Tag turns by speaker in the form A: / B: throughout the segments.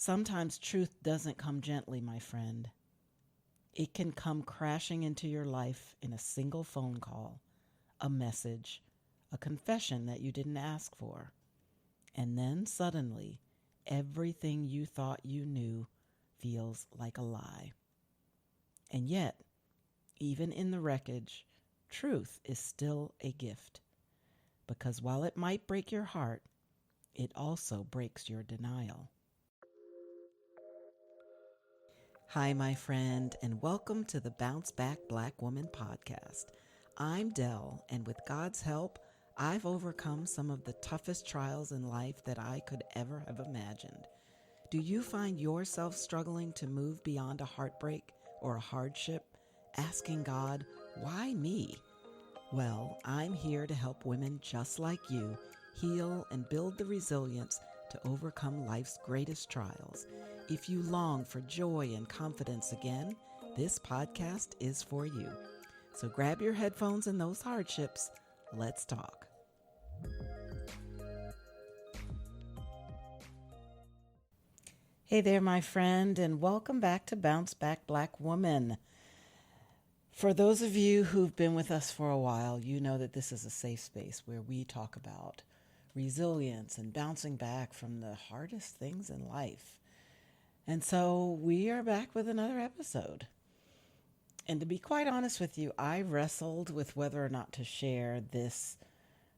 A: Sometimes truth doesn't come gently, my friend. It can come crashing into your life in a single phone call, a message, a confession that you didn't ask for. And then suddenly, everything you thought you knew feels like a lie. And yet, even in the wreckage, truth is still a gift. Because while it might break your heart, it also breaks your denial. Hi, my friend, and welcome to the Bounce Back Black Woman podcast. I'm Dell, and with God's help, I've overcome some of the toughest trials in life that I could ever have imagined. Do you find yourself struggling to move beyond a heartbreak or a hardship, asking God, why me? Well, I'm here to help women just like you heal and build the resilience to overcome life's greatest trials. If you long for joy and confidence again, this podcast is for you. So grab your headphones and those hardships. Let's talk. Hey there, my friend, and welcome back to Bounce Back Black Woman. For those of you who've been with us for a while, you know that this is a safe space where we talk about resilience and bouncing back from the hardest things in life. And so we are back with another episode. And to be quite honest with you, I wrestled with whether or not to share this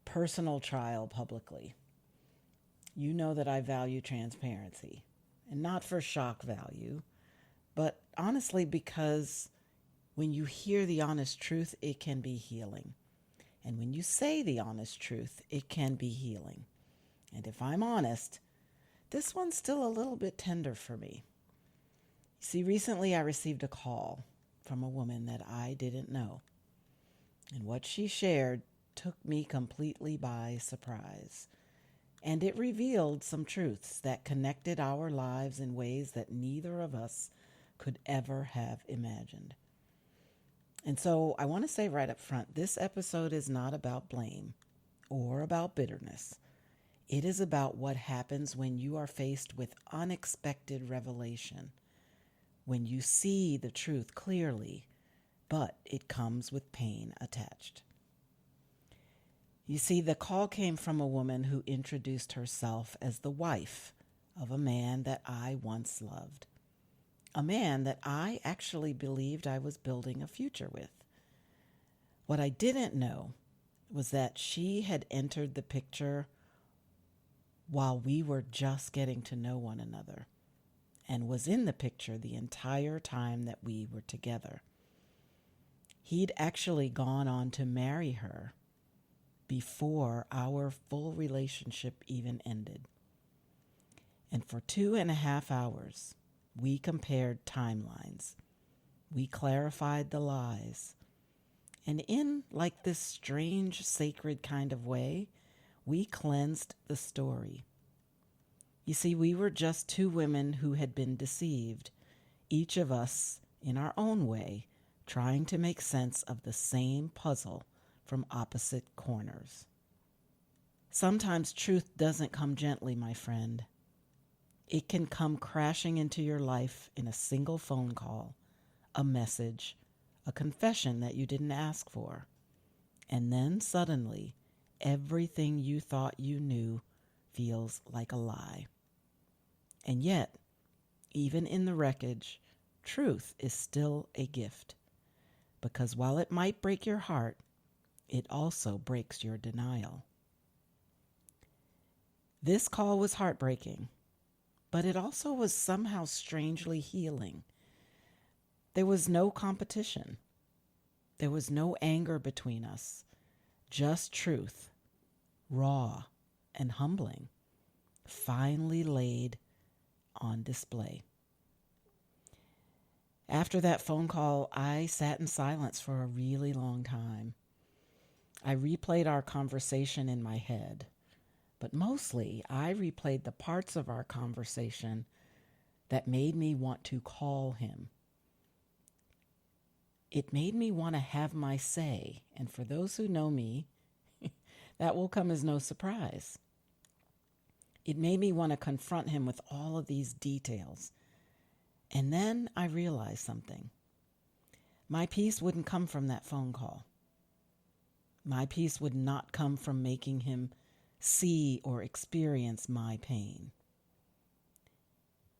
A: personal trial publicly. You know that I value transparency, and not for shock value, but honestly because when you hear the honest truth, it can be healing. And when you say the honest truth, it can be healing. And if I'm honest, this one's still a little bit tender for me. You see, recently I received a call from a woman that I didn't know. And what she shared took me completely by surprise. And it revealed some truths that connected our lives in ways that neither of us could ever have imagined. And so I want to say right up front, this episode is not about blame or about bitterness. It is about what happens when you are faced with unexpected revelation, when you see the truth clearly, but it comes with pain attached. You see, the call came from a woman who introduced herself as the wife of a man that I once loved, a man that I actually believed I was building a future with. What I didn't know was that she had entered the picture while we were just getting to know one another, and was in the picture the entire time that we were together. He'd actually gone on to marry her before our full relationship even ended. And for 2.5 hours, we compared timelines. We clarified the lies. And in like this strange, sacred kind of way, we cleansed the story. You see, we were just two women who had been deceived, each of us in our own way, trying to make sense of the same puzzle from opposite corners. Sometimes truth doesn't come gently, my friend. It can come crashing into your life in a single phone call, a message, a confession that you didn't ask for. And then suddenly, everything you thought you knew feels like a lie. And yet, even in the wreckage, truth is still a gift. Because while it might break your heart, it also breaks your denial. This call was heartbreaking, but it also was somehow strangely healing. There was no competition. There was no anger between us, just truth, raw and humbling, finally laid on display. After that phone call, I sat in silence for a really long time. I replayed our conversation in my head, but mostly I replayed the parts of our conversation that made me want to call him. It made me want to have my say, and for those who know me, that will come as no surprise. It made me want to confront him with all of these details. And then I realized something. My peace wouldn't come from that phone call. My peace would not come from making him see or experience my pain.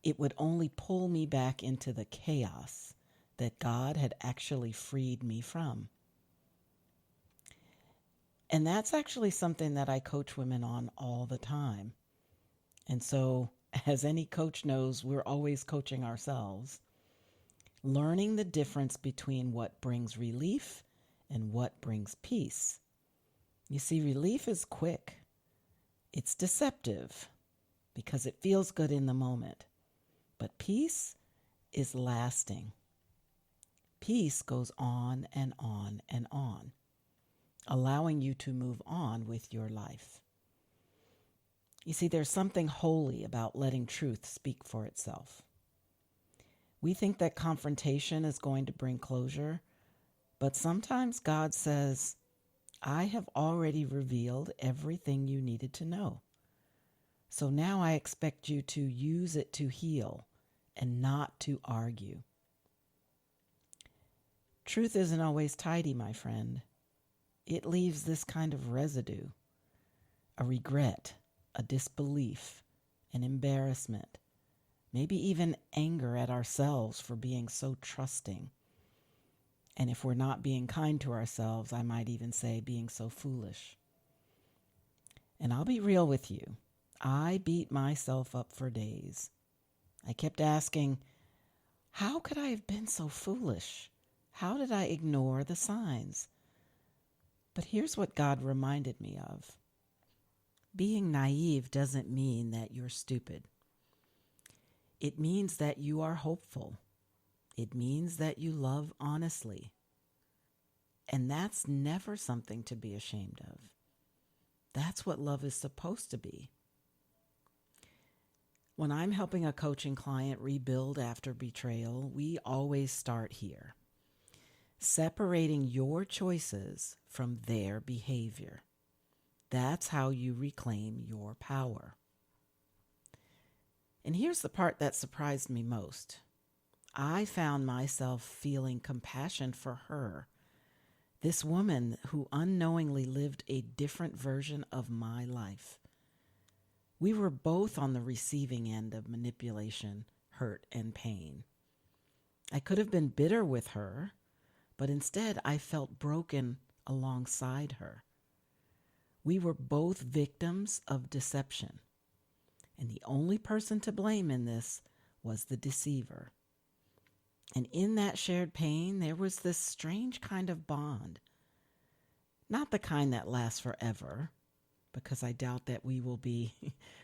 A: It would only pull me back into the chaos that God had actually freed me from. And that's actually something that I coach women on all the time. And so, as any coach knows, we're always coaching ourselves, learning the difference between what brings relief and what brings peace. You see, relief is quick. It's deceptive because it feels good in the moment. But peace is lasting. Peace goes on and on and on, allowing you to move on with your life. You see, there's something holy about letting truth speak for itself. We think that confrontation is going to bring closure, but sometimes God says, I have already revealed everything you needed to know. So now I expect you to use it to heal and not to argue. Truth isn't always tidy, my friend. It leaves this kind of residue, a regret, a disbelief, an embarrassment, maybe even anger at ourselves for being so trusting. And if we're not being kind to ourselves, I might even say being so foolish. And I'll be real with you. I beat myself up for days. I kept asking, how could I have been so foolish? How did I ignore the signs? But here's what God reminded me of. Being naive doesn't mean that you're stupid. It means that you are hopeful. It means that you love honestly. And that's never something to be ashamed of. That's what love is supposed to be. When I'm helping a coaching client rebuild after betrayal, we always start here, separating your choices from their behavior. That's how you reclaim your power. And here's the part that surprised me most. I found myself feeling compassion for her, this woman who unknowingly lived a different version of my life. We were both on the receiving end of manipulation, hurt, and pain. I could have been bitter with her, but instead I felt broken alongside her. We were both victims of deception, and the only person to blame in this was the deceiver. And in that shared pain, there was this strange kind of bond. Not the kind that lasts forever, because I doubt that we will be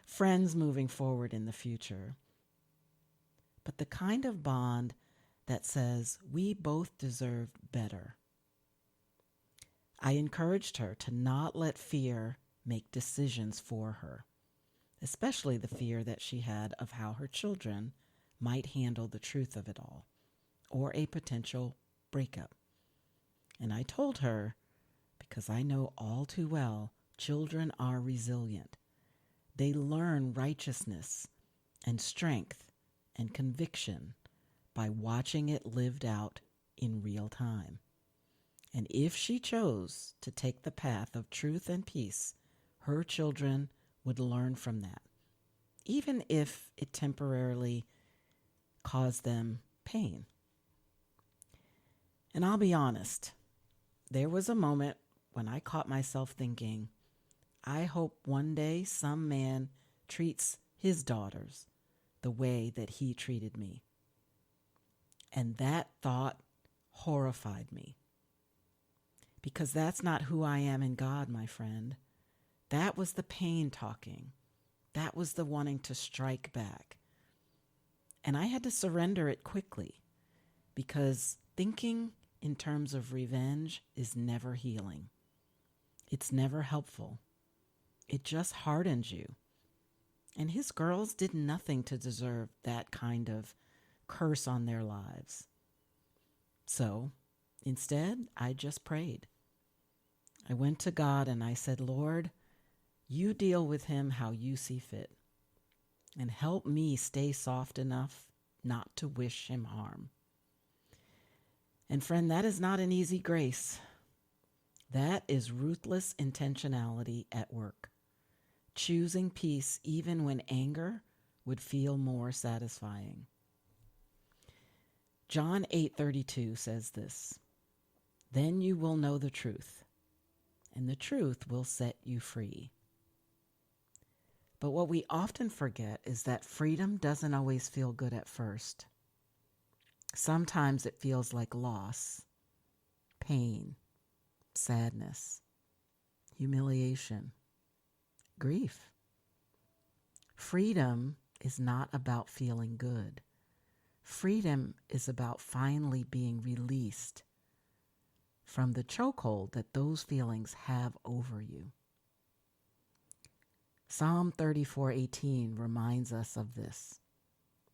A: friends moving forward in the future. But the kind of bond that says we both deserve better. I encouraged her to not let fear make decisions for her, especially the fear that she had of how her children might handle the truth of it all, or a potential breakup. And I told her, because I know all too well, children are resilient. They learn righteousness and strength and conviction by watching it lived out in real time. And if she chose to take the path of truth and peace, her children would learn from that, even if it temporarily caused them pain. And I'll be honest, there was a moment when I caught myself thinking, I hope one day some man treats his daughters the way that he treated me. And that thought horrified me. Because that's not who I am in God, my friend. That was the pain talking. That was the wanting to strike back. And I had to surrender it quickly, because thinking in terms of revenge is never healing. It's never helpful. It just hardens you. And his girls did nothing to deserve that kind of curse on their lives. So instead, I just prayed. I went to God and I said, Lord, you deal with him how you see fit. and help me stay soft enough not to wish him harm. And friend, that is not an easy grace. That is ruthless intentionality at work, choosing peace even when anger would feel more satisfying. John 8:32 says this, "Then you will know the truth, and the truth will set you free." But what we often forget is that freedom doesn't always feel good at first. Sometimes it feels like loss, pain, sadness, humiliation, grief. Freedom is not about feeling good. Freedom is about finally being released from the chokehold that those feelings have over you. Psalm 34:18 reminds us of this.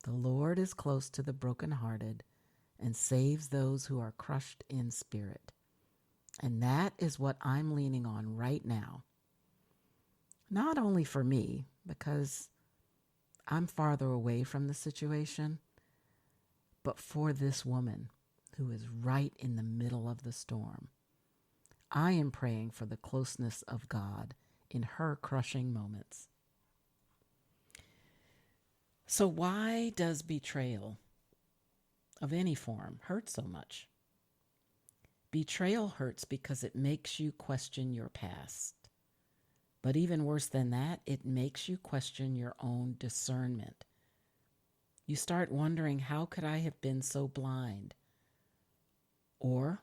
A: "The Lord is close to the brokenhearted and saves those who are crushed in spirit." And that is what I'm leaning on right now. Not only for me, because I'm farther away from the situation, but for this woman who is right in the middle of the storm. I am praying for the closeness of God in her crushing moments. So why does betrayal of any form hurt so much? Betrayal hurts because it makes you question your past. But even worse than that, it makes you question your own discernment. You start wondering, how could I have been so blind? Or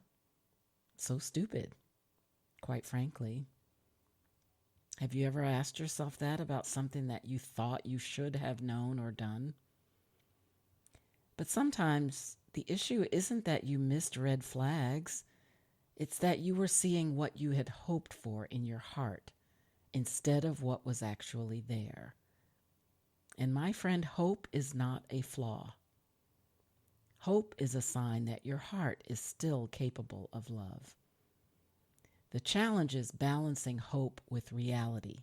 A: so stupid, quite frankly. Have you ever asked yourself that about something that you thought you should have known or done? But sometimes the issue isn't that you missed red flags. It's that you were seeing what you had hoped for in your heart instead of what was actually there. And my friend, hope is not a flaw. Hope is a sign that your heart is still capable of love. The challenge is balancing hope with reality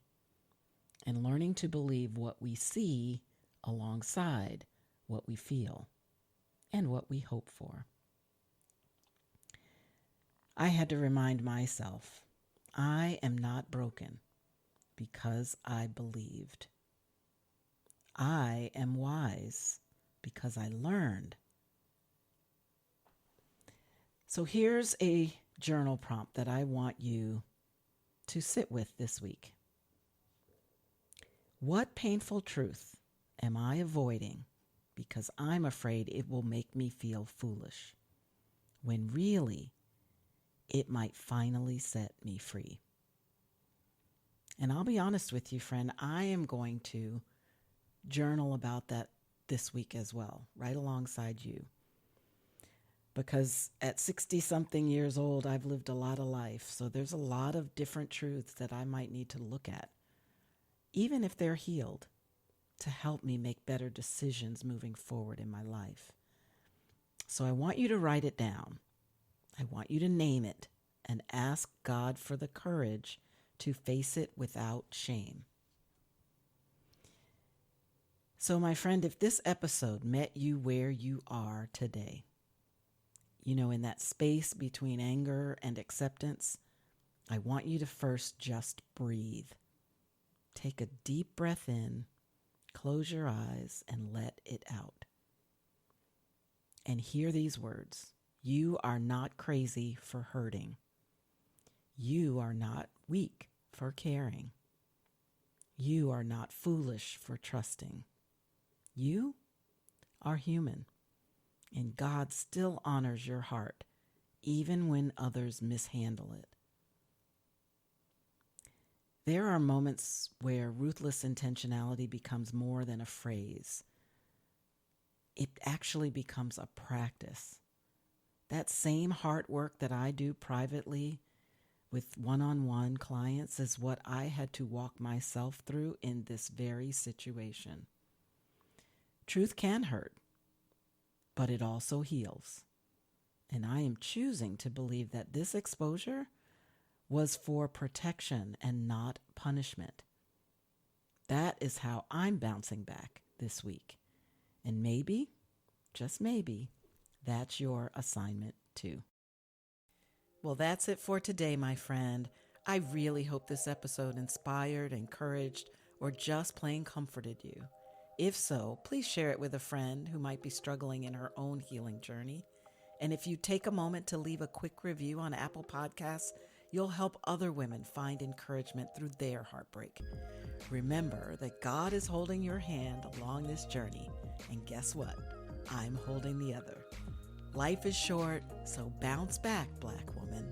A: and learning to believe what we see alongside what we feel and what we hope for. I had to remind myself, I am not broken because I believed. I am wise because I learned. So here's a journal prompt that I want you to sit with this week. What painful truth am I avoiding because I'm afraid it will make me feel foolish, when really it might finally set me free? And I'll be honest with you, friend, I am going to journal about that this week as well, right alongside you. Because at 60-something years old, I've lived a lot of life. So there's a lot of different truths that I might need to look at, even if they're healed, to help me make better decisions moving forward in my life. So I want you to write it down. I want you to name it and ask God for the courage to face it without shame. So my friend, if this episode met you where you are today, in that space between anger and acceptance, I want you to first just breathe. Take a deep breath in, close your eyes, and let it out. And hear these words. You are not crazy for hurting. You are not weak for caring. You are not foolish for trusting. You are human. And God still honors your heart, even when others mishandle it. There are moments where ruthless intentionality becomes more than a phrase. It actually becomes a practice. That same heart work that I do privately with one-on-one clients is what I had to walk myself through in this very situation. Truth can hurt, but it also heals. And I am choosing to believe that this exposure was for protection and not punishment. That is how I'm bouncing back this week. And maybe, just maybe, that's your assignment too. Well, that's it for today, my friend. I really hope this episode inspired, encouraged, or just plain comforted you. If so, please share it with a friend who might be struggling in her own healing journey. And if you take a moment to leave a quick review on Apple Podcasts, you'll help other women find encouragement through their heartbreak. Remember that God is holding your hand along this journey, and guess what? I'm holding the other. Life is short, so bounce back, Black woman.